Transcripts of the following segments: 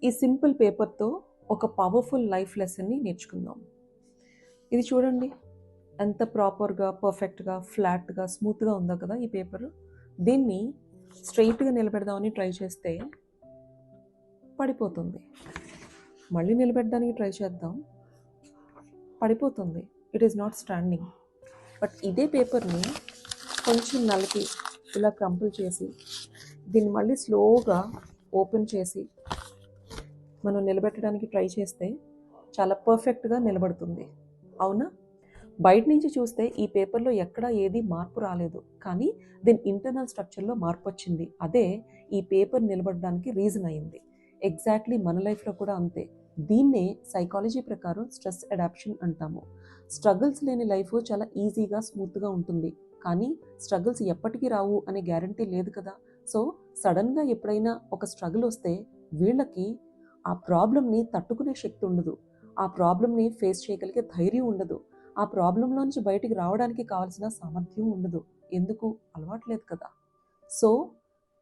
ఈ సింపుల్ పేపర్తో ఒక పవర్ఫుల్ లైఫ్ లెసన్ని నేర్చుకుందాం. ఇది చూడండి, ఎంత ప్రాపర్గా, పర్ఫెక్ట్గా, ఫ్లాట్గా, స్మూత్గా ఉందో కదా ఈ పేపర్. దీన్ని స్ట్రైట్గా నిలబెడదామని ట్రై చేస్తే పడిపోతుంది. మళ్ళీ నిలబెట్టడానికి ట్రై చేద్దాం, పడిపోతుంది. It is not standing. But ఇదే పేపర్ని కొంచెం నలిపి ఇలా క్రంపుల్ చేసి దీన్ని మళ్ళీ స్లోగా ఓపెన్ చేసి మనం నిలబెట్టడానికి ట్రై చేస్తే చాలా పర్ఫెక్ట్గా నిలబడుతుంది. అవునా? బయట నుంచి చూస్తే ఈ పేపర్లో ఎక్కడా ఏది మార్పు రాలేదు, కానీ దీని ఇంటర్నల్ స్ట్రక్చర్లో మార్పు వచ్చింది. అదే ఈ పేపర్ నిలబడడానికి రీజన్ అయింది. ఎగ్జాక్ట్లీ మన లైఫ్లో కూడా అంతే. దీన్నే సైకాలజీ ప్రకారం స్ట్రెస్ అడాప్షన్ అంటాము. స్ట్రగుల్స్ లేని లైఫ్ చాలా ఈజీగా, స్మూత్గా ఉంటుంది. కానీ స్ట్రగుల్స్ ఎప్పటికీ రావు అనే గ్యారంటీ లేదు కదా. సో సడన్గా ఎప్పుడైనా ఒక స్ట్రగుల్ వస్తే వీళ్ళకి ఆ ప్రాబ్లమ్ని తట్టుకునే శక్తి ఉండదు, ఆ ప్రాబ్లమ్ని ఫేస్ చేయగలిగే ధైర్యం ఉండదు, ఆ ప్రాబ్లంలోంచి బయటికి రావడానికి కావాల్సిన సామర్థ్యం ఉండదు. ఎందుకు? అలవాట్లేదు కదా. సో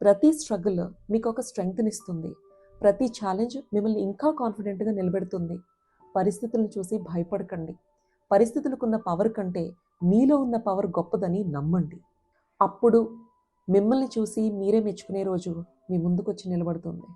ప్రతి స్ట్రగుల్ మీకు ఒక స్ట్రెంగ్త్నిస్తుంది. ప్రతి ఛాలెంజ్ మిమ్మల్ని ఇంకా కాన్ఫిడెంట్గా నిలబెడుతుంది. పరిస్థితులను చూసి భయపడకండి. పరిస్థితులకున్న పవర్ కంటే మీలో ఉన్న పవర్ గొప్పదని నమ్మండి. అప్పుడు మిమ్మల్ని చూసి మీరే మెచ్చుకునే రోజు మీ ముందుకొచ్చి నిలబడుతుంది.